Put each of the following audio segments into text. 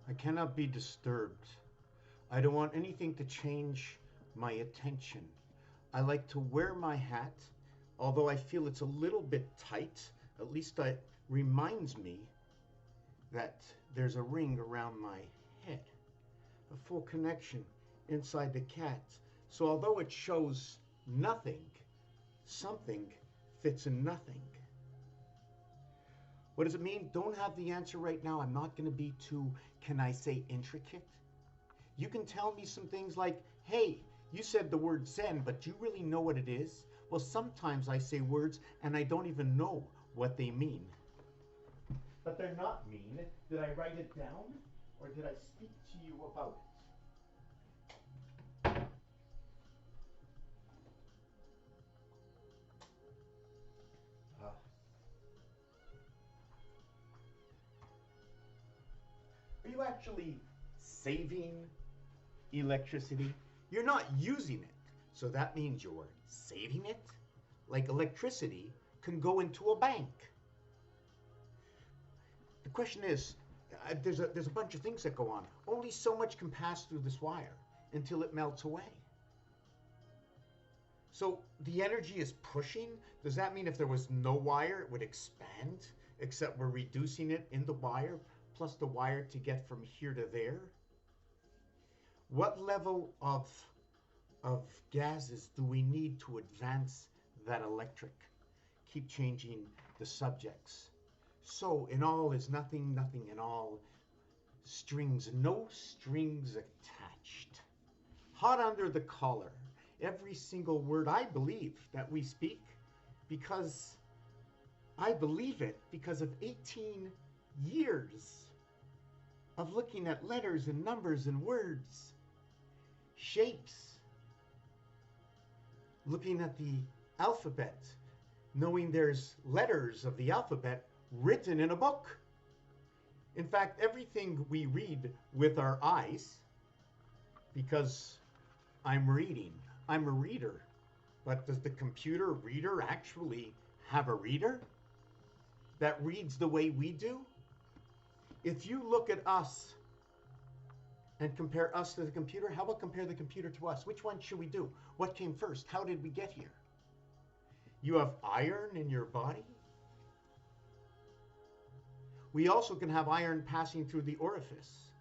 I cannot be disturbed. I don't want anything to change my attention. I like to wear my hat, although I feel it's a little bit tight. At least it reminds me that there's a ring around my head, a full connection inside the cat. So although it shows nothing, something fits in nothing. What does it mean? Don't have the answer right now. I'm not going to be too, can I say, intricate. You can tell me some things like, hey, you said the word Zen, but do you really know what it is? Well, sometimes I say words and I don't even know what they mean. But they're not mean. Did I write it down or did I speak to you about it? Are you actually saving electricity? You're not using it, so that means you're saving it. Like electricity can go into a bank. The question is, there's a bunch of things that go on. Only so much can pass through this wire until it melts away. So the energy is pushing. Does that mean if there was no wire, it would expand, except we're reducing it in the wire, plus the wire to get from here to there? What level of gases do we need to advance that electric? Keep changing the subjects. So in all is nothing, nothing in all. Strings, no strings attached. Hot under the collar. Every single word I believe that we speak, because I believe it because of 18 years of looking at letters and numbers and words, shapes, looking at the alphabet, knowing there's letters of the alphabet written in a book. In fact, everything we read with our eyes, because I'm reading, I'm a reader, but does the computer reader actually have a reader that reads the way we do? If you look at us and compare us to the computer, how about compare the computer to us? Which one should we do? What came first? How did we get here? You have iron in your body. We also can have iron passing through the orifice,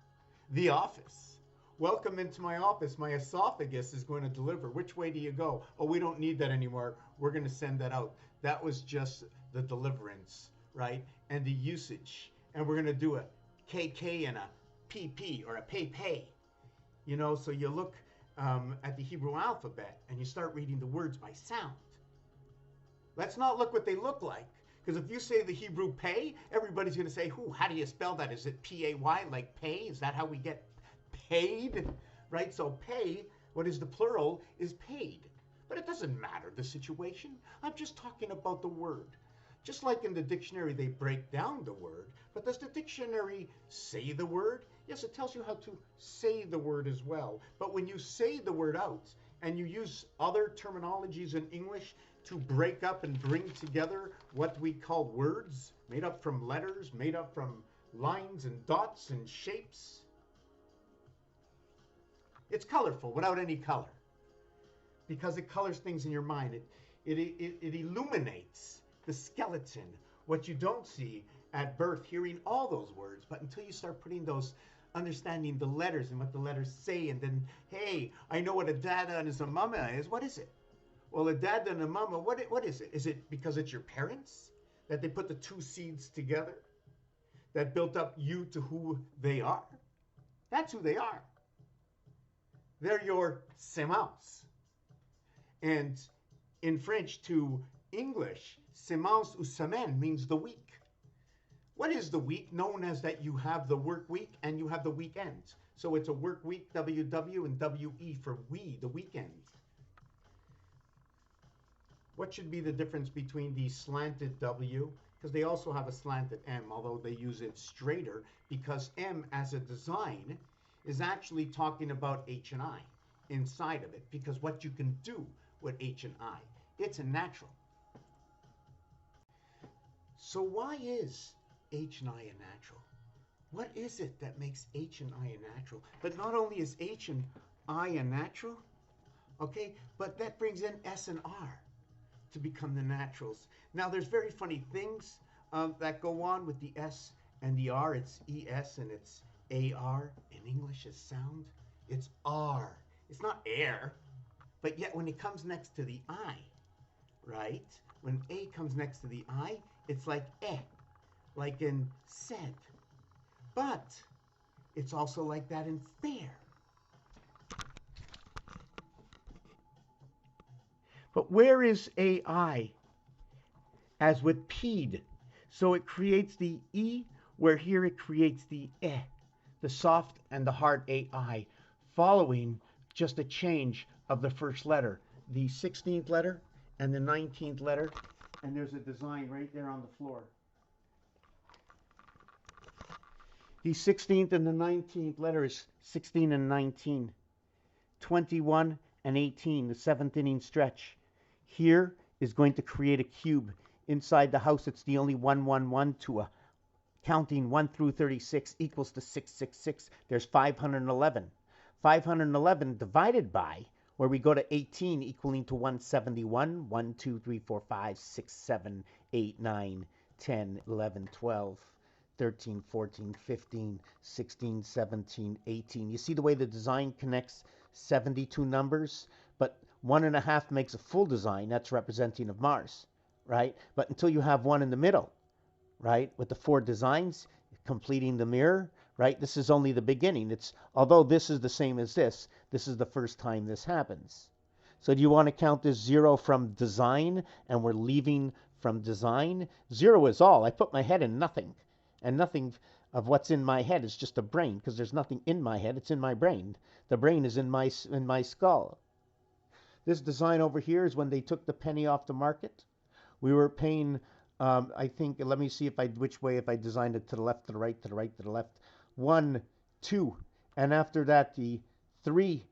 the office. Welcome into my office. My esophagus is going to deliver. Which way do you go? Oh, we don't need that anymore. We're going to send that out. That was just the deliverance, right? And the usage. And we're going to do a KK and a PP or a pay. You know, so you look at the Hebrew alphabet and you start reading the words by sound. Let's not look what they look like. Because if you say the Hebrew pay, everybody's going to say, how do you spell that? Is it P-A-Y, like pay? Is that how we get paid? Right? So pay, what is the plural, is paid. But it doesn't matter the situation. I'm just talking about the word. Just like in the dictionary, they break down the word. But does the dictionary say the word? Yes, it tells you how to say the word as well. But when you say the word out and you use other terminologies in English to break up and bring together what we call words, made up from letters, made up from lines and dots and shapes, it's colorful without any color. Because it colors things in your mind. It illuminates the skeleton, what you don't see at birth, hearing all those words, but until you start putting those, understanding the letters and what the letters say, and then, hey, I know what a dada and a mama is. What is it? Well, a dada and a mama, what is it? Is it because it's your parents that they put the two seeds together that built up you to who they are? That's who they are. They're your semence. And in French to English, semence ou semaine means the week. What is the week? Known as that you have the work week and you have the weekend. So it's a work week, WW, and WE for we, the weekend. What should be the difference between the slanted W? Because they also have a slanted M, although they use it straighter, because M as a design is actually talking about H and I inside of it, because what you can do with H and I, it's a natural. So why is H and I a natural? what is it that makes H and I a natural? But not only is H and I a natural, okay, but that brings in S and R to become the naturals. Now, there's very funny things that go on with the S and the R. It's ES and it's AR. In English, is sound. It's R. It's not air. But yet, when it comes next to the I, right? When A comes next to the I, it's like like in said. But it's also like that in fair. But where is AI? As with peed. So it creates the E, where here it creates the the soft and the hard AI, following just a change of the first letter, the 16th letter and the 19th letter. And there's a design right there on the floor. The 16th and the 19th letter is 16 and 19, 21 and 18, the 7th inning stretch. Here is going to create a cube. Inside the house, it's the only 111 to a counting 1 through 36 equals to 666. There's 511. 511 divided by, where we go to 18 equaling to 171, 1, 2, 3, 4, 5, 6, 7, 8, 9, 10, 11, 12, 13, 14, 15, 16, 17, 18. You see the way the design connects 72 numbers? But 1.5 makes a full design. That's representing of Mars, right? But until you have one in the middle, right, with the 4 designs completing the mirror, right? This is only the beginning. Although this is the same as this is the first time this happens. So do you want to count this 0 from design, and we're leaving from design? 0 is all. I put my head in nothing, and nothing of what's in my head is just a brain, because there's nothing in my head. It's in my brain. The brain is in my skull. This design over here is when they took the penny off the market. We were paying, I think, let me see which way, if I designed it to the left, to the right, to the right, to the left. 1, 2, and after that the 3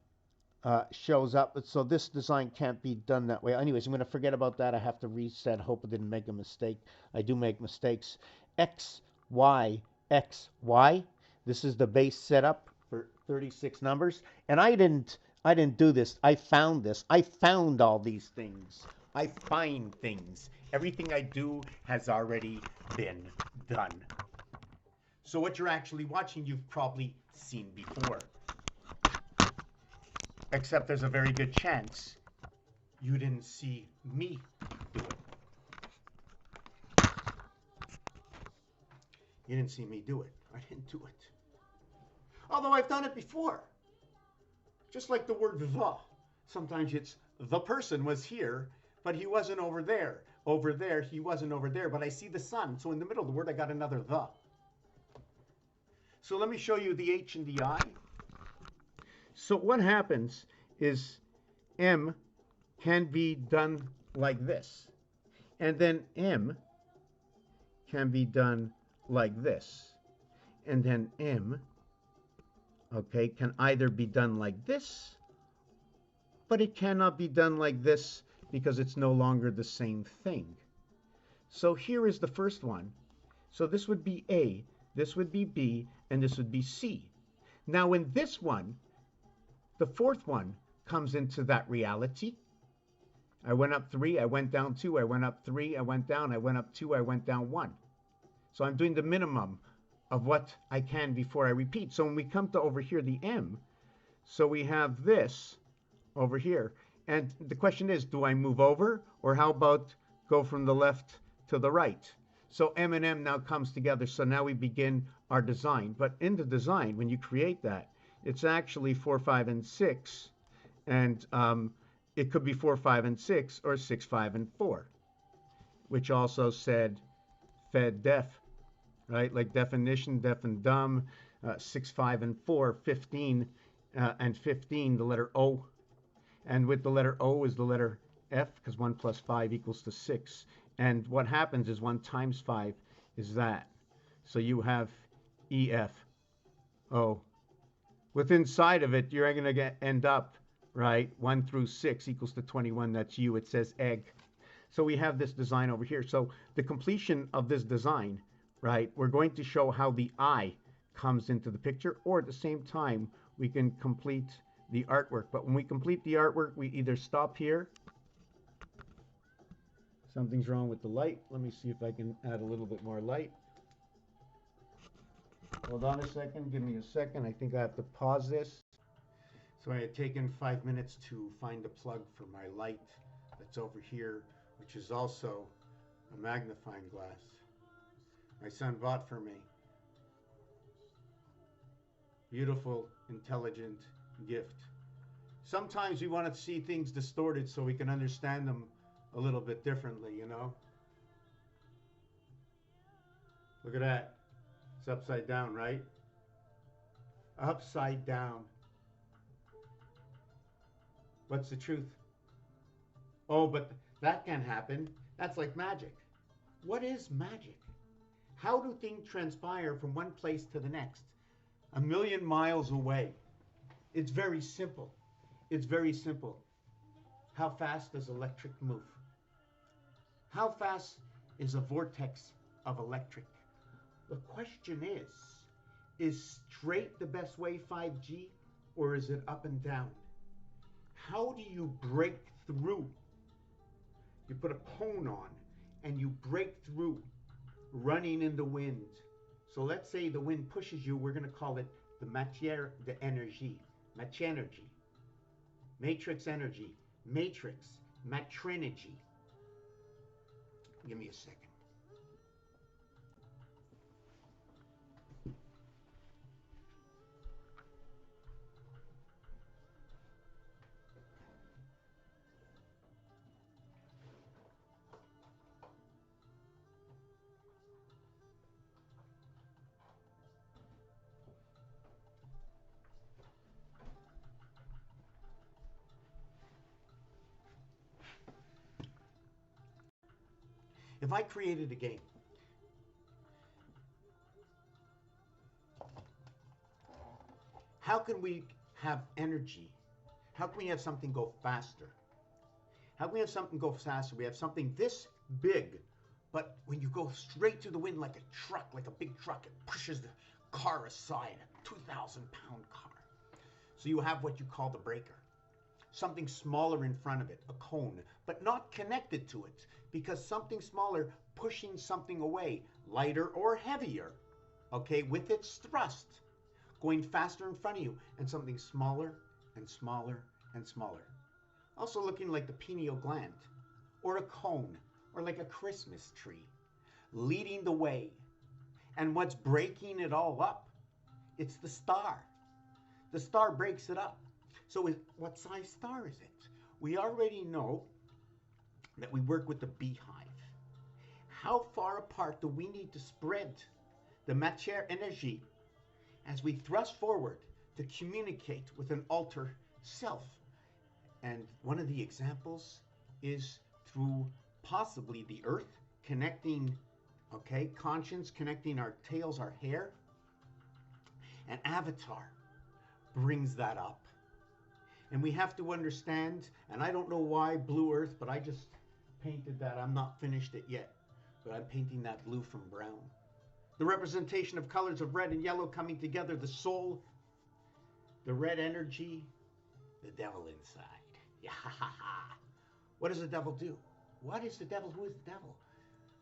shows up. So this design can't be done that way. Anyways, I'm going to forget about that. I have to reset. Hope I didn't make a mistake. I do make mistakes. X, Y, X, Y. This is the base setup for 36 numbers. And I didn't do this. I found this. I found all these things. I find things. Everything I do has already been done. So what you're actually watching, you've probably seen before. Except there's a very good chance you didn't see me do it. You didn't see me do it. I didn't do it. Although I've done it before. Just like the word the. Sometimes it's the person was here, but he wasn't over there. Over there, he wasn't over there, but I see the sun. So in the middle of the word, I got another the. So let me show you the H and the I. So what happens is M can be done like this. And then M can be done like this. And then M, okay, can either be done like this, but it cannot be done like this because it's no longer the same thing. So here is the first one. So this would be A, this would be B, and this would be C. Now in this one, the fourth one comes into that reality. I went up 3, I went down 2, I went up 3, I went down, I went up 2, I went down 1. So I'm doing the minimum of what I can before I repeat. So when we come to over here, the M, so we have this over here. And the question is, do I move over, or how about go from the left to the right? So M and M now comes together. So now we begin our design. But in the design, when you create that, it's actually 4, 5, and 6. And it could be 4, 5, and 6, or 6, 5, and 4, which also said fed def, right? Like definition, deaf and dumb, 6, 5, and 4, 15, and 15, the letter O. And with the letter O is the letter F, because 1 plus 5 equals to 6. And what happens is 1 times 5 is that. So you have EF, O. With inside of it, you're going to end up, right, 1 through 6 equals to 21. That's U. It says egg. So we have this design over here. So the completion of this design, right, we're going to show how the I comes into the picture, or at the same time, we can complete the artwork. But when we complete the artwork, we either stop here. Something's wrong with the light. Let me see if I can add a little bit more light. Hold on a second. Give me a second. I think I have to pause this. So I had taken 5 minutes to find a plug for my light that's over here, which is also a magnifying glass my son bought for me. Beautiful, intelligent gift. Sometimes we want to see things distorted so we can understand them a little bit differently, you know? Look at that. It's upside down, right? Upside down. What's the truth? Oh, but that can happen. That's like magic. What is magic? How do things transpire from one place to the next, a million miles away? It's very simple. It's very simple. How fast does electric move? How fast is a vortex of electric? The question is straight the best way, 5G, or is it up and down? How do you break through? You put a cone on and you break through running in the wind. So let's say the wind pushes you, we're going to call it the matière d'énergie, machenergy, matrix energy, matrix, matrinergy. Give me a second. If I created a game, how can we have energy? How can we have something go faster? How can we have something go faster? We have something this big, but when you go straight through the wind like a truck, like a big truck, it pushes the car aside, a 2,000-pound car. So you have what you call the breaker. Something smaller in front of it, a cone, but not connected to it, because something smaller pushing something away, lighter or heavier, okay, with its thrust, going faster in front of you, and something smaller and smaller and smaller. Also looking like the pineal gland, or a cone, or like a Christmas tree, leading the way. And what's breaking it all up? It's the star. The star breaks it up. So what size star is it? We already know that we work with the beehive. How far apart do we need to spread the matière énergie as we thrust forward to communicate with an alter self? And one of the examples is through possibly the earth connecting, okay, conscience connecting our tails, our hair. And Avatar brings that up. And we have to understand, and I don't know why blue earth, but I just painted that. I'm not finished it yet, but I'm painting that blue from brown. The representation of colors of red and yellow coming together, the soul, the red energy, the devil inside. Yeah, what does the devil do? What is the devil? Who is the devil?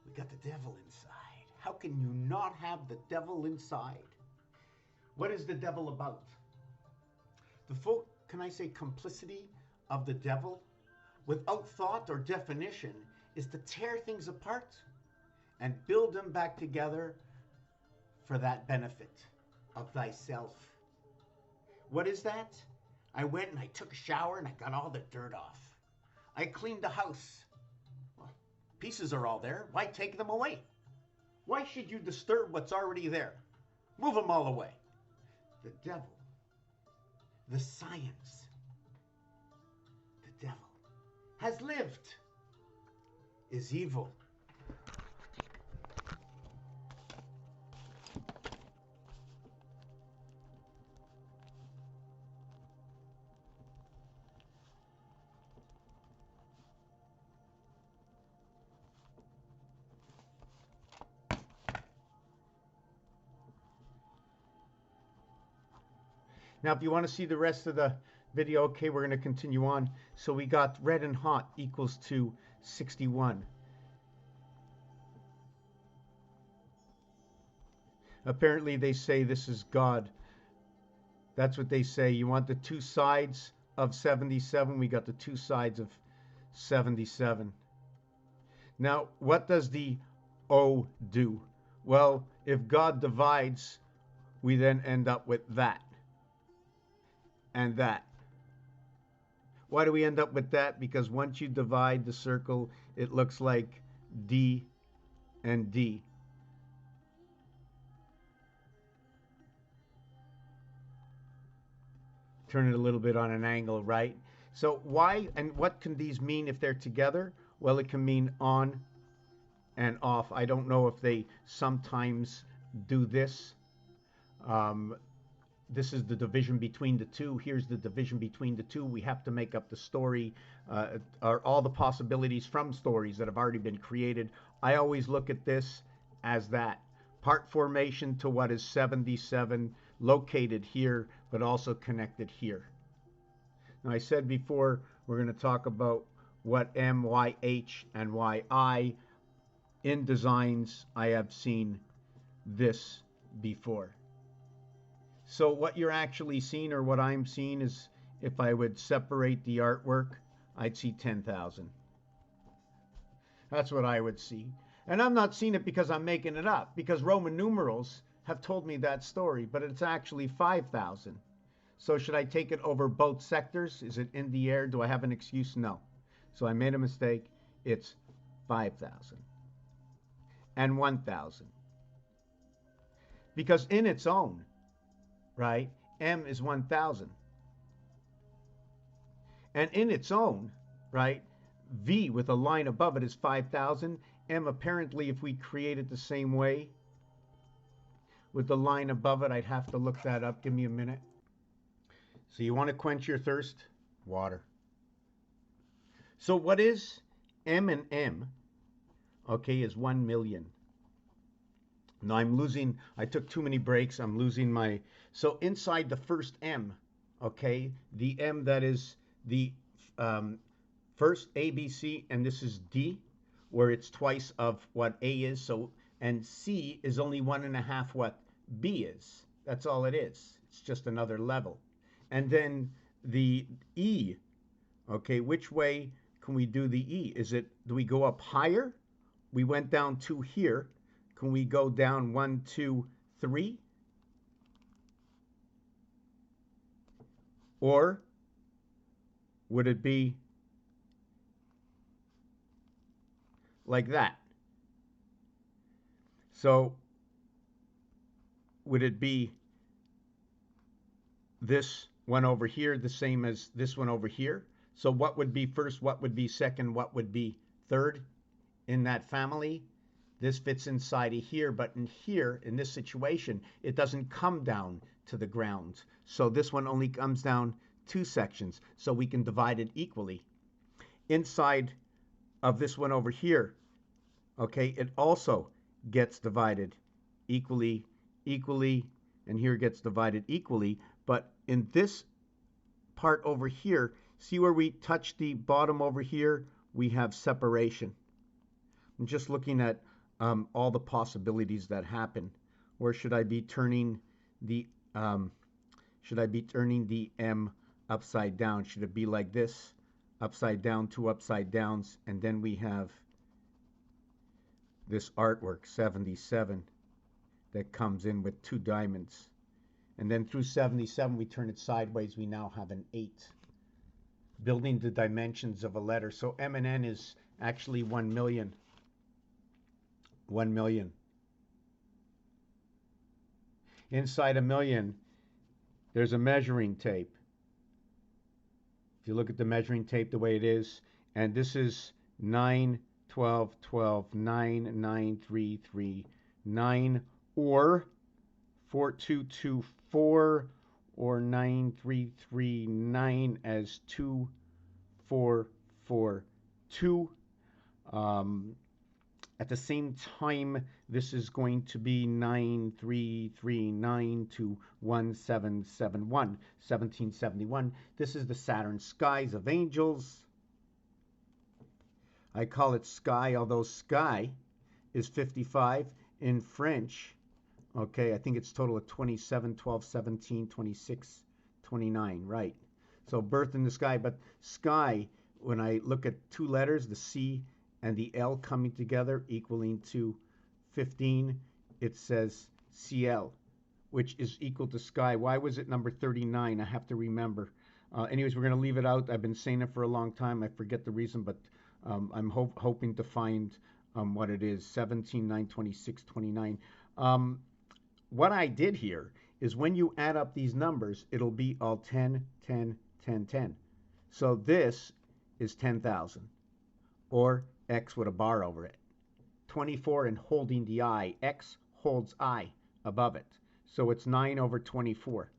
We got the devil inside. How can you not have the devil inside? What is the devil about? The full, can I say, complicity of the devil, without thought or definition, is to tear things apart and build them back together for that benefit of thyself. What is that? I went and I took a shower and I got all the dirt off. I cleaned the house. Well, pieces are all there. Why take them away? Why should you disturb what's already there? Move them all away. The devil, the science, the devil has lived, is evil. Now, if you want to see the rest of the video, okay, we're going to continue on. So we got red and hot equals to 61. Apparently, they say this is God. That's what they say. You want the two sides of 77? We got the two sides of 77. Now, what does the O do? Well, if God divides, we then end up with that and that. Why do we end up with that? Because once you divide the circle, it looks like D and D. Turn it a little bit on an angle, right? So why and what can these mean if they're together? Well, it can mean on and off. I don't know if they sometimes do this. This is the division between the two. Here's the division between the two. We have to make up the story, or all the possibilities from stories that have already been created. I always look at this as that. Part formation to what is 77, located here, but also connected here. Now, I said before, we're going to talk about what M, Y, H, and Y, I. In designs, I have seen this before. So what you're actually seeing, or what I'm seeing, is if I would separate the artwork, I'd see 10,000. That's what I would see. And I'm not seeing it because I'm making it up, because Roman numerals have told me that story, but it's actually 5,000. So should I take it over both sectors? Is it in the air? Do I have an excuse? No. So I made a mistake. It's 5,000 and 1,000. Because in its own, right, M is 1,000. And in its own, right, V with a line above it is 5,000. M apparently, if we create it the same way with the line above it, I'd have to look that up. Give me a minute. So you want to quench your thirst? Water. So what is M and M? Okay, is 1 million. Now I'm losing, I took too many breaks. I'm losing my, so inside the first M, okay, the M that is the first A, B, C, and this is D, where it's twice of what A is. So, and C is only 1.5 what B is. That's all it is. It's just another level. And then the E, okay, which way can we do the E? Is it, do we go up higher? We went down 2 here. Can we go down 1, 2, 3? Or would it be like that? So would it be this one over here the same as this one over here? So what would be first, what would be second, what would be third in that family? This fits inside of here, but in here, in this situation, it doesn't come down to the ground. So this one only comes down 2 sections, so we can divide it equally. Inside of this one over here, okay, it also gets divided equally, and here gets divided equally. But in this part over here, see where we touch the bottom over here, we have separation. I'm just looking at all the possibilities that happen. Where should I be turning the M upside down? Should it be like this? Upside down, 2 upside downs, and then we have this artwork 77 that comes in with 2 diamonds. And then through 77 we turn it sideways, we now have an 8. Building the dimensions of a letter. So M and N is actually 1 million. 1 million. Inside a million, there's a measuring tape. If you look at the measuring tape the way it is, and this is 9, 12, 12, 9, 9, 3, 3, 9, or 4, 2, 2, 4, or 9, 3, 3, 9 as 2, 4, 4, 2. At the same time, this is going to be 9339 to 1771, 1771. This is the Saturn skies of angels. I call it sky, although sky is 55 in French. Okay, I think it's total of 27, 12, 17, 26, 29, right. So birth in the sky, but sky, when I look at two letters, the C and the L coming together equaling to 15, it says CL, which is equal to sky. Why was it number 39? I have to remember. Anyways, we're going to leave it out. I've been saying it for a long time. I forget the reason, but I'm hoping to find what it is, 17, 9, 26, 29. What I did here is when you add up these numbers, it'll be all 10, 10, 10, 10. So this is 10,000, or X with a bar over it. 24 and holding the I. X holds I above it. So it's 9 over 24,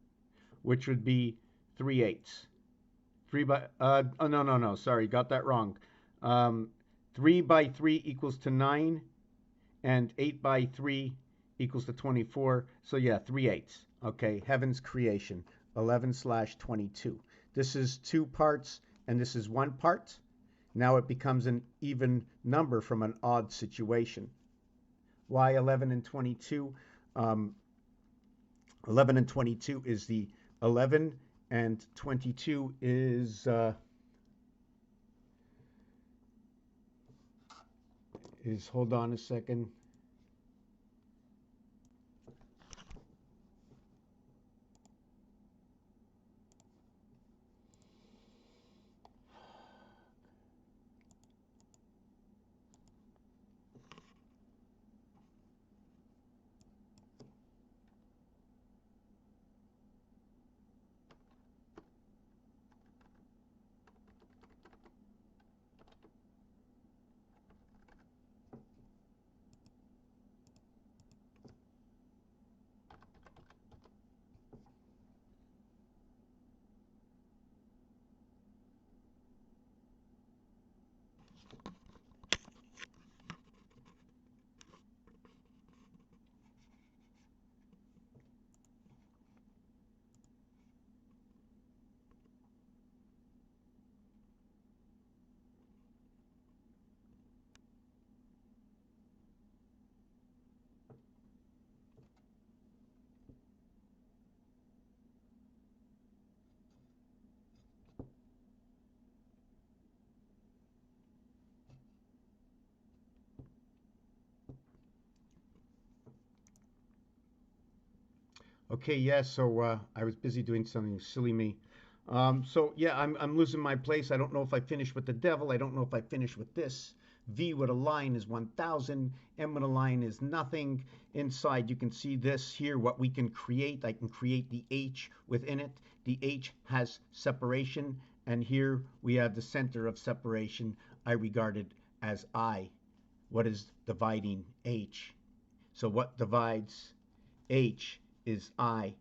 which would be 3/8. 3 by, no, sorry, got that wrong. 3 by 3 equals to 9, and 8 by 3 equals to 24. So yeah, 3/8. Okay, heaven's creation, 11/22. This is 2 parts, and this is 1 part. Now it becomes an even number from an odd situation. Why 11 and 22? 11 and 22 is the 11 and 22 is hold on a second. Okay, yeah, so I was busy doing something, silly me. So yeah, I'm losing my place. I don't know if I finish with the devil. I don't know if I finish with this. V with a line is 1,000. M with a line is nothing. Inside, you can see this here, what we can create. I can create the H within it. The H has separation, and here we have the center of separation. I regard it as I. What is dividing H? So what divides H is I.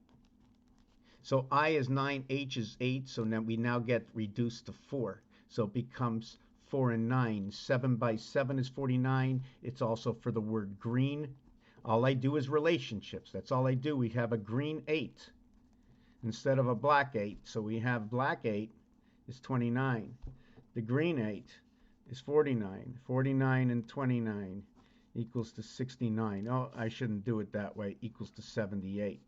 So I is 9, H is 8, so now we get reduced to 4. So it becomes 4 and 9. 7 by 7 is 49. It's also for the word green. All I do is relationships. That's all I do. We have a green 8 instead of a black 8. So we have black 8 is 29. The green 8 is 49. 49 and 29 equals to 69. Oh, I shouldn't do it that way. Equals to 78.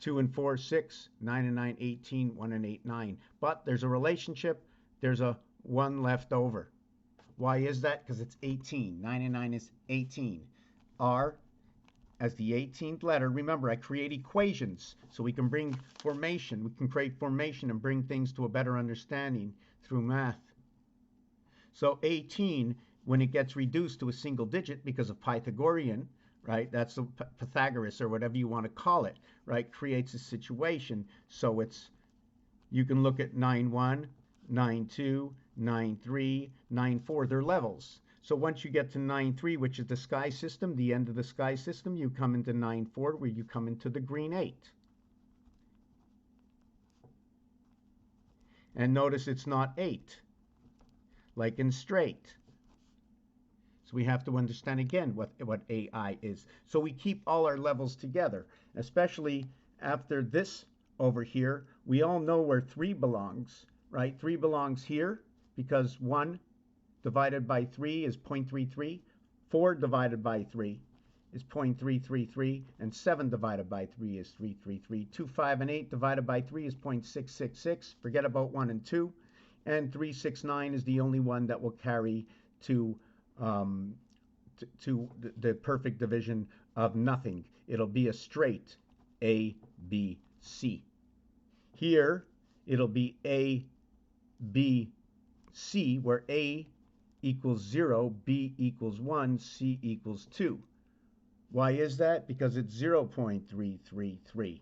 2 and 4, 6. 9 and 9, 18. 1 and 8, 9. But there's a relationship. There's a 1 left over. Why is that? Because it's 18. 9 and 9 is 18. R as the 18th letter. Remember, I create equations so we can bring formation. We can create formation and bring things to a better understanding through math. So 18, when it gets reduced to a single digit because of Pythagorean, right? That's the Pythagoras or whatever you want to call it, right? Creates a situation. So it's, you can look at 9-1, 9-2, 9-3, 9-4. They're levels. So once you get to 9-3, which is the sky system, the end of the sky system, you come into 9-4, where you come into the green 8. And notice it's not 8, like in straight. So So we have to understand again what AI is. So we keep all our levels together, especially after this over here. We all know where 3 belongs, right? 3 belongs here because 1 divided by 3 is 0.33. 4 divided by 3 is 0.333, and 7 divided by 3 is 333. 2, 5, and 8 divided by 3 is 0.666. Forget about 1 and 2. And 3, 6, 9 is the only one that will carry to the perfect division of nothing. It'll be a straight A, B, C. Here, it'll be A, B, C, where A equals 0, B equals 1, C equals 2. Why is that? Because it's 0.333.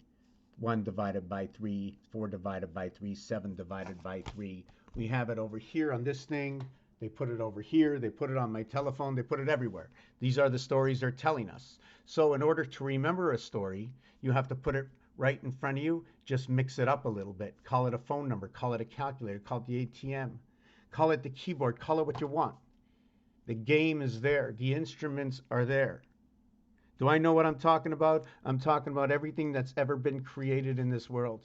1 divided by 3, 4 divided by 3, 7 divided by 3. We have it over here on this thing. They put it over here. They put it on my telephone. They put it everywhere. These are the stories they're telling us. So in order to remember a story, you have to put it right in front of you. Just mix it up a little bit. Call it a phone number. Call it a calculator. Call it the ATM. Call it the keyboard. Call it what you want. The game is there. The instruments are there. Do I know what I'm talking about? I'm talking about everything that's ever been created in this world.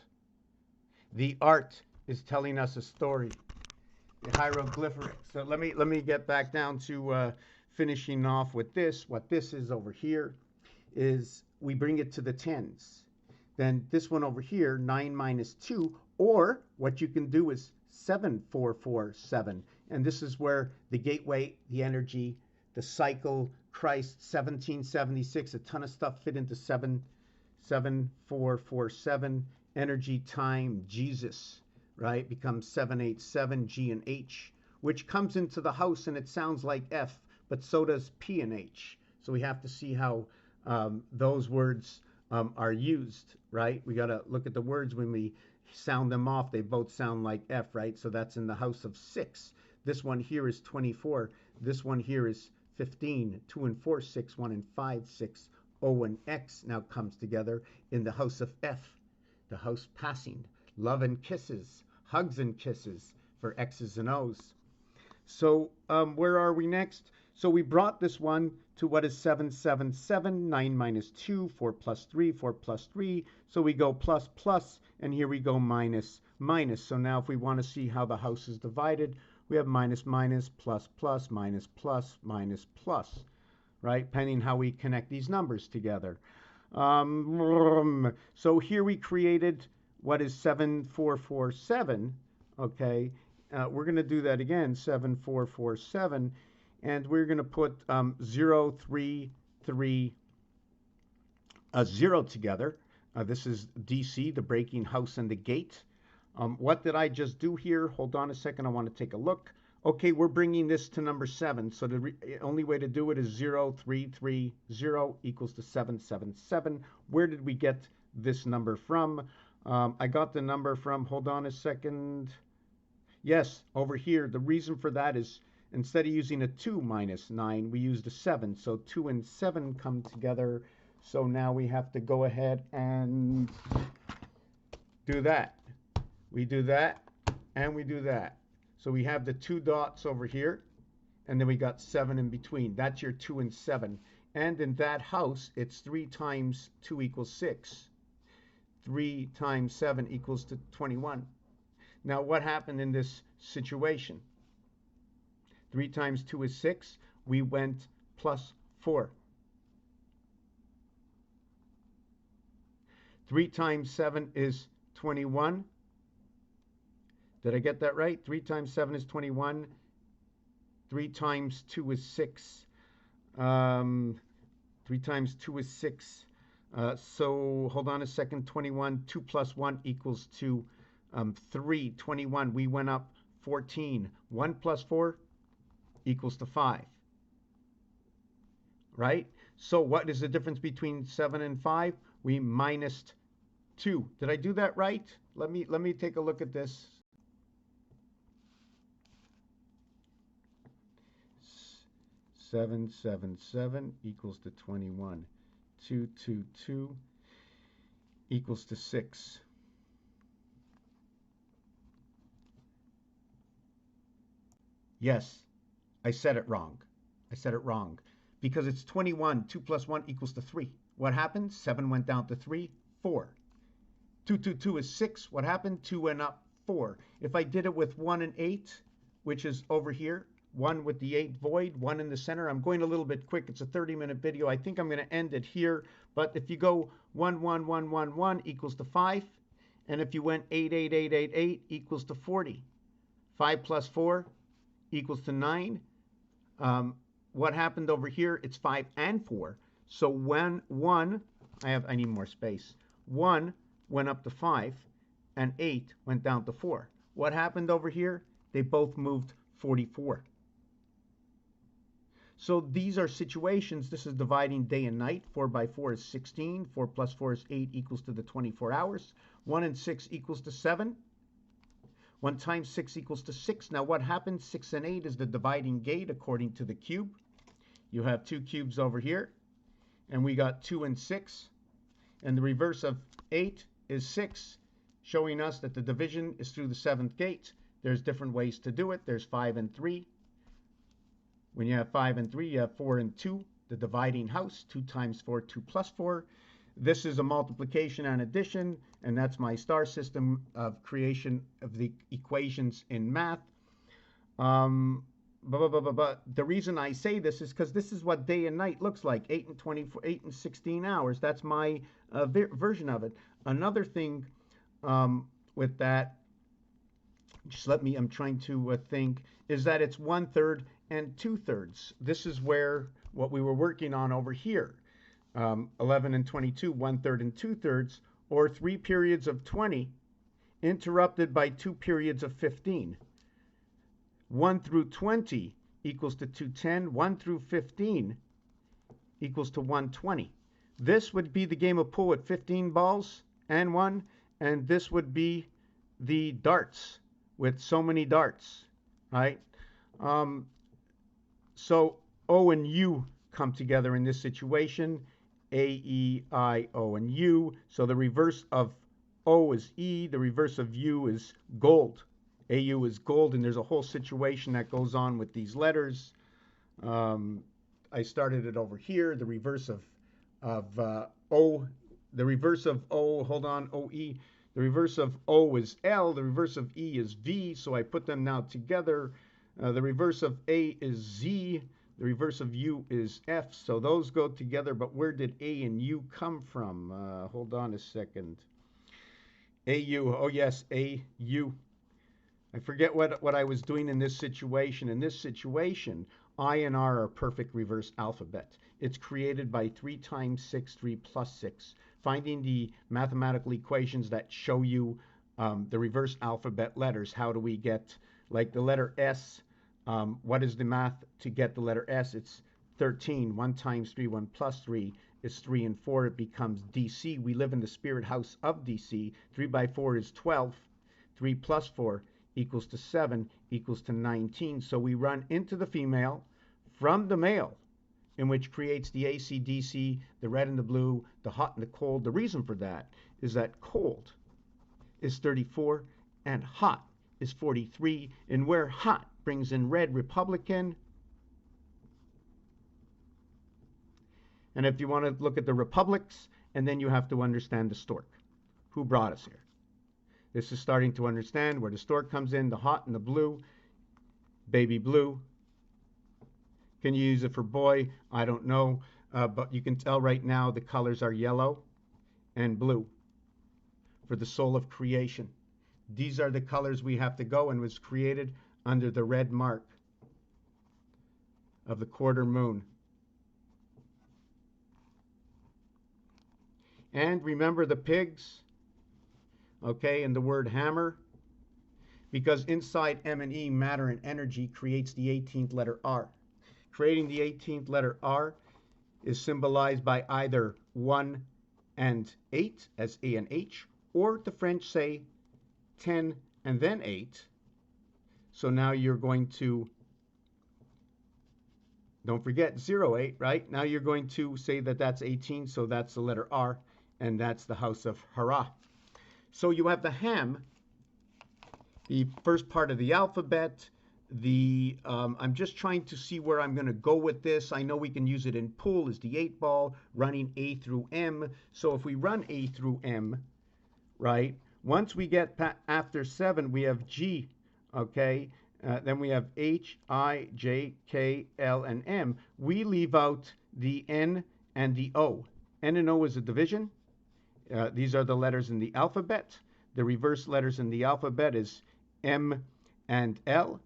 The art is telling us a story. The hieroglyphics. So let me get back down to finishing off with this. What this is over here is we bring it to the tens. Then this one over here, 9 minus 2, or what you can do is 7, 4, 4, 7. And this is where the gateway, the energy, the cycle, Christ, 1776, a ton of stuff fit into 7, 7, 4, 4, 7. Energy, time, Jesus, right, becomes 7, 8, 7, G and H, which comes into the house and it sounds like F, but so does P and H. So we have to see how those words are used, right? We got to look at the words when we sound them off. They both sound like F, right? So that's in the house of 6. This one here is 24. This one here is 15. 2 and 4, 6, 1 and 5, 6. O and X now comes together in the house of F, the house passing. Love and kisses, hugs and kisses for X's and O's. So where are we next? So we brought this one to what is 7, 7, 7, 9 minus 2, 4 plus 3, 4 plus 3. So we go plus, plus, and here we go minus, minus. So now if we want to see how the house is divided, we have minus, minus, plus, plus, minus, plus, minus, plus, right? Depending how we connect these numbers together. So here we created what is 7, 4, 4, 7, okay? We're going to do that again, 7, 4, 4, 7, and we're going to put 0, 3, 3, 0 together. This is DC, the breaking house and the gate. What did I just do here? Hold on a second, I want to take a look. Okay, we're bringing this to number 7, so the only way to do it is 0, 3, 3, 0 equals to 7, 7, 7. Where did we get this number from? I got the number from, hold on a second. Yes, over here. The reason for that is instead of using a 2 minus 9, we used a 7. So 2 and 7 come together. So now we have to go ahead and do that. We do that, and we do that. So we have the 2 dots over here, and then we got 7 in between. That's your 2 and 7. And in that house, it's 3 times 2 equals 6. 3 times 7 equals to 21. Now, what happened in this situation? 3 times 2 is 6. We went plus 4. 3 times 7 is 21. Did I get that right? 3 times 7 is 21. 3 times 2 is 6. 3 times 2 is 6. So hold on a second. 21. 2 plus 1 equals to 3. 21. We went up 14. 1 plus 4 equals to 5. Right? So what is the difference between 7 and 5? We minused 2. Did I do that right? Let me take a look at this. 7, 7, 7 equals to 21. 2, 2, 2 equals to 6. Yes, I said it wrong. I said it wrong. Because it's 21, 2 plus 1 equals to 3. What happened? 7 went down to 3, 4. 2, 2, 2 is 6. What happened? 2 went up, 4. If I did it with 1 and 8, which is over here, 1 with the 8 void, 1 in the center. I'm going a little bit quick. It's a 30-minute video. I think I'm going to end it here. But if you go 1, 1, 1, 1, 1 equals to 5. And if you went 8, 8, 8, 8, 8 equals to 40. 5 plus 4 equals to 9. What happened over here? It's 5 and 4. So when 1, I need more space. 1 went up to 5 and 8 went down to 4. What happened over here? They both moved 44. So these are situations. This is dividing day and night. 4 by 4 is 16. 4 plus 4 is 8 equals to the 24 hours. 1 and 6 equals to 7. 1 times 6 equals to 6. Now what happens? 6 and 8 is the dividing gate according to the cube. You have 2 cubes over here. And we got 2 and 6. And the reverse of 8 is 6, showing us that the division is through the 7th gate. There's different ways to do it. There's 5 and 3. When you have 5 and 3, you have 4 and 2, the dividing house. 2 times 4, 2 plus 4. This is a multiplication and addition, and that's my star system of creation of the equations in math. But the reason I say this is because this is what day and night looks like. 8 and 24, 8 and 16 hours. That's my version of it. Another thing with that, I'm trying to think, is that it's 1/3 and 2/3. This is where what we were working on over here. 11 and 22, 1/3 and 2/3, or 3 periods of 20 interrupted by 2 periods of 15. 1 through 20 equals to 210. 1 through 15 equals to 120. This would be the game of pool with 15 balls and 1, and this would be the darts with so many darts, right? So O and U come together in this situation. A, E, I, O, and U. So the reverse of O is E. The reverse of U is gold. AU is gold, and there's a whole situation that goes on with these letters. I started it over here. The reverse of O, the reverse of O, hold on, OE. The reverse of O is L. The reverse of E is V. So I put them now together. The reverse of A is Z. The reverse of U is F. So those go together. But where did A and U come from? Hold on a second. AU. Oh, yes, AU. I forget what I was doing in this situation. In this situation, I and R are perfect reverse alphabet. It's created by 3 times 6, 3 plus 6. Finding the mathematical equations that show you the reverse alphabet letters. How do we get, like the letter S, what is the math to get the letter S? It's 13. 1 times 3, 1 plus 3 is 3 and 4. It becomes DC. We live in the spirit house of DC. 3 by 4 is 12. 3 plus 4 equals to 7 equals to 19. So we run into the female from the male, in which creates the AC, DC, the red and the blue, the hot and the cold. The reason for that is that cold is 34 and hot is 43. And where hot brings in red, Republican. And if you want to look at the republics, and then you have to understand the stork. Who brought us here? This is starting to understand where the stork comes in, the hot and the blue, baby blue. Can you use it for boy? I don't know, but you can tell right now the colors are yellow and blue for the soul of creation. These are the colors we have to go, and was created under the red mark of the quarter moon. And remember the pigs, okay, and the word hammer, because inside M and E, matter and energy, creates the 18th letter R. Creating the 18th letter R is symbolized by either 1 and 8 as A and H, or the French say 10 and then 8. So now you're going to, don't forget 08, right? Now you're going to say that that's 18, so that's the letter R, and that's the house of Hara. So you have the ham, the first part of the alphabet, I'm just trying to see where I'm going to go with this. I know we can use it in pool as the 8 ball, running A through M. So if we run A through M, right, once we get after 7, we have G, okay? Then we have H, I, J, K, L, and M. We leave out the N and the O. N and O is a division. These are the letters in the alphabet. The reverse letters in the alphabet is M and L.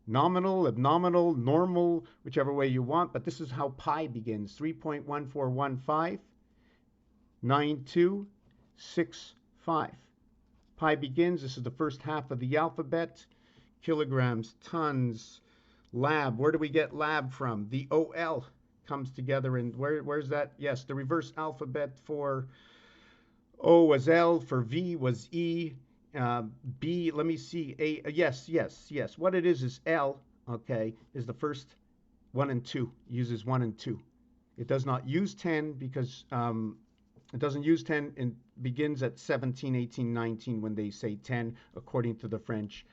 Nominal, abnominal, normal, whichever way you want, but this is how pi begins. 3.14159265. Pi begins, this is the first half of the alphabet. Kilograms, tons, lab. Where do we get lab from? The OL comes together, and where's that? Yes, the reverse alphabet for O was L, for V was E. B, let me see, A, yes. What it is L, okay, is the first 1 and 2, uses 1 and 2. It does not use 10 because it doesn't use 10 and begins at 17, 18, 19 when they say 10, according to the French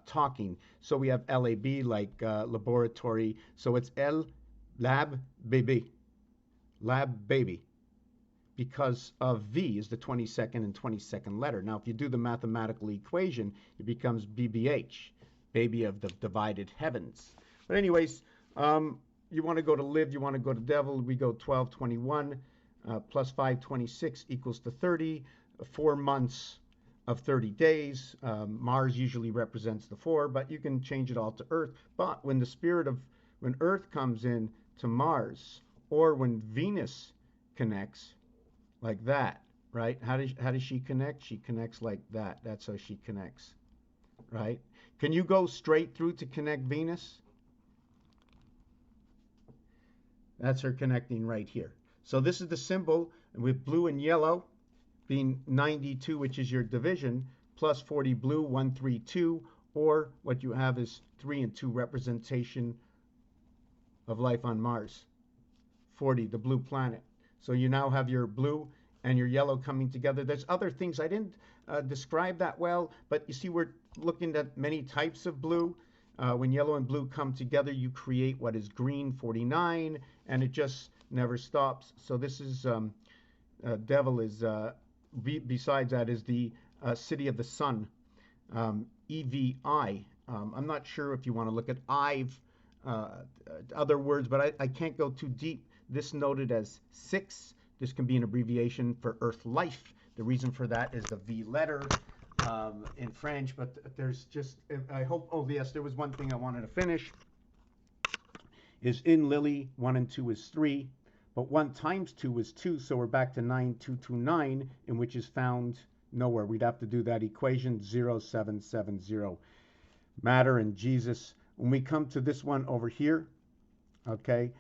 talking. So we have LAB, like laboratory. So it's L, lab, baby. Lab, baby. Because of V is the 22nd and 22nd letter. Now, if you do the mathematical equation, it becomes BBH, baby of the divided heavens. But anyways, you want to go to live, you want to go to devil, we go 1221 plus 526 equals to 30, 4 months of 30 days. Mars usually represents the 4, but you can change it all to Earth. But when when Earth comes in to Mars, or when Venus connects, like that, right? How does she connect? She connects like that. That's how she connects, right? Can you go straight through to connect Venus? That's her connecting right here. So this is the symbol with blue and yellow being 92, which is your division, plus 40 blue, 132, or what you have is 3 and 2 representation of life on Mars. 40, the blue planet. So you now have your blue and your yellow coming together. There's other things I didn't describe that well, but you see we're looking at many types of blue. When yellow and blue come together, you create what is green, 49, and it just never stops. So this is, devil is, besides that is the city of the sun, EVI. I'm not sure if you want to look at other words, but I can't go too deep. This noted as 6. This can be an abbreviation for Earth life. The reason for that is the V letter in French, but there's just, I hope, oh yes, there was one thing I wanted to finish, is in Lily, 1 and 2 is 3, but 1 times 2 is 2, so we're back to 9229, in which is found nowhere. We'd have to do that equation, 0770. Matter and Jesus. When we come to this one over here, okay,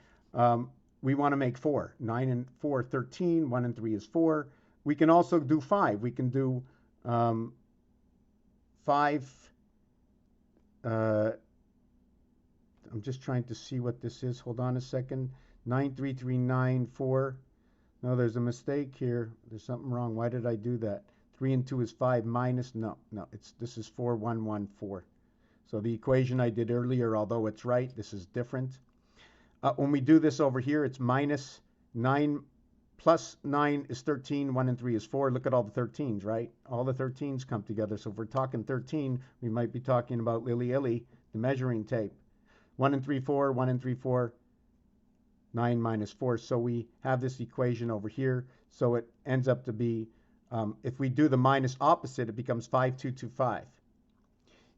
we want to make 4. 9 and 4, 13. 1 and 3 is 4. We can also do 5. We can do 5. I'm just trying to see what this is. Hold on a second. 93394. No, there's a mistake here. There's something wrong. Why did I do that? 3 and 2 is 5 minus. No. This is 4114. So the equation I did earlier, although it's right, this is different. When we do this over here, it's minus 9 plus 9 is 13. 1 and 3 is 4. Look at all the 13s, right? All the 13s come together. So if we're talking 13, we might be talking about Lily, the measuring tape. 1 and 3, 4. 1 and 3, 4. 9 minus 4. So we have this equation over here. So it ends up to be, if we do the minus opposite, it becomes 5225.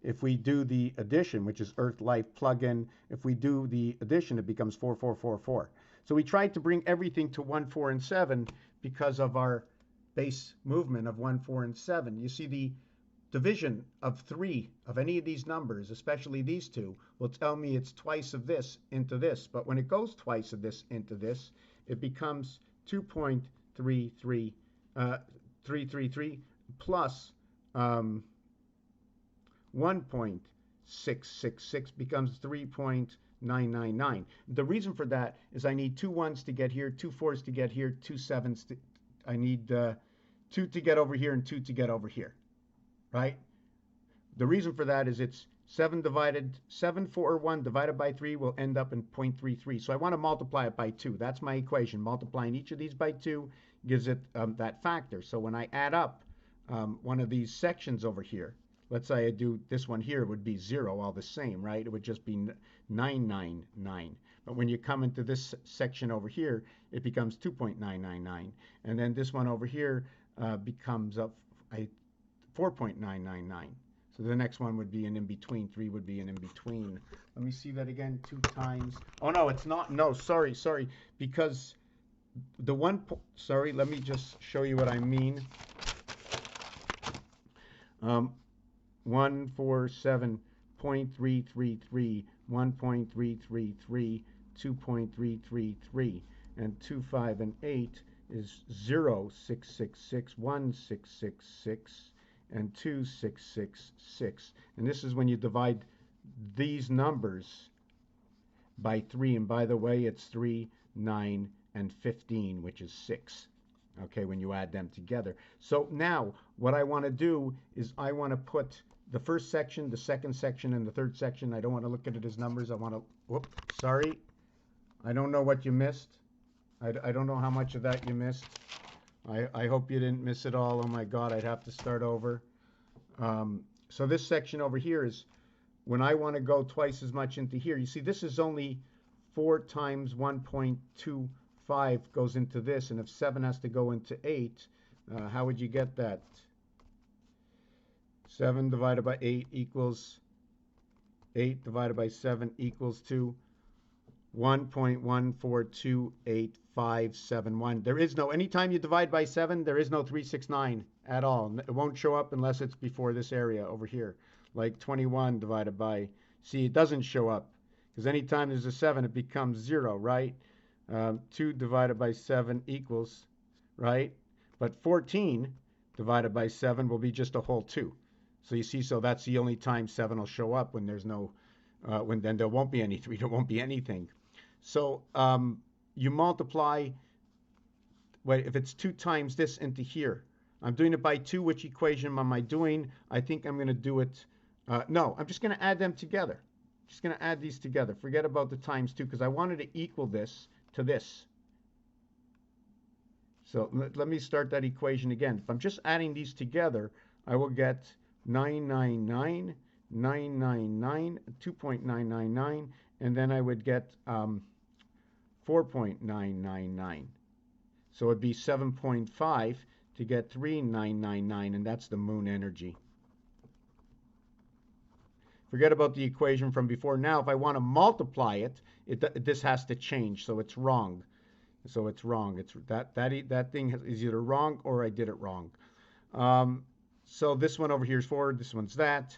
If we do the addition, which is Earth life plug-in, if we do the addition, it becomes 4444. So we tried to bring everything to 1, 4, and 7 because of our base movement of 1, 4, and 7. You see the division of 3 of any of these numbers, especially these two, will tell me it's twice of this into this. But when it goes twice of this into this, it becomes 2.333 plus 1.666 becomes 3.999. The reason for that is I need 2 1s to get here, 2 4s to get here, 2 7s to, I need 2 to get over here and 2 to get over here, right? The reason for that is it's 7 4 or 1 divided by 3 will end up in 0.33. So I want to multiply it by 2. That's my equation. Multiplying each of these by 2 gives it that factor. So when I add up one of these sections over here, let's say I do this one here, it would be 0 all the same, right? It would just be 999. But when you come into this section over here, it becomes 2.999. And then this one over here becomes 4.999. So the next one would be an in-between. 3 would be an in-between. Let me see that again. 2 times. Oh, no, it's not. No, sorry. Because the one, sorry, let me just show you what I mean. 147.333, 1.333, 2.333, and 2, 5, and 8 is 0, 666, 1, 666, and 2, 666. And this is when you divide these numbers by 3. And by the way, it's 3, 9, and 15, which is 6. Okay, when you add them together. So now what I want to do is I want to put the first section, the second section, and the third section. I don't want to look at it as numbers. I want to, whoop, sorry. I don't know what you missed. I don't know how much of that you missed. I hope you didn't miss it all. Oh my God, I'd have to start over. So this section over here is when I want to go twice as much into here. You see, this is only 4 times 1.25 goes into this. And if 7 has to go into 8, how would you get that? 7 divided by 8 equals 8 divided by 7 equals 2. 1.142851. There is no, anytime you divide by 7, there is no 369 at all. It won't show up unless it's before this area over here. Like 21 divided by, see, it doesn't show up. Because anytime there's a 7, it becomes 0, right? 2 divided by 7 equals, right? But 14 divided by 7 will be just a whole 2. So you see, so that's the only time 7 will show up when there's no, when then there won't be any 3, there won't be anything. So you multiply, wait, if it's 2 times this into here. I'm doing it by 2. Which equation am I doing? I think I'm going to do it, no, I'm just going to add them together. Just going to add these together. Forget about the times 2 because I wanted to equal this to this. So let me start that equation again. If I'm just adding these together, I will get 999, 999, 2.999, and then I would get 4.999. So it'd be 7.5 to get 3.999, and that's the moon energy. Forget about the equation from before. Now, if I want to multiply it, this has to change, so it's wrong. So it's wrong. It's that thing is either wrong or I did it wrong. So this one over here is 4. This one's that.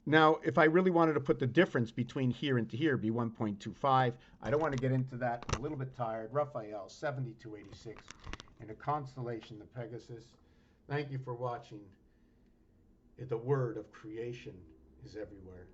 Now, if I really wanted to put the difference between here and to here, it'd be 1.25. I don't want to get into that. I'm a little bit tired. Raphael, 7286. In a constellation, the Pegasus. Thank you for watching. The word of creation is everywhere.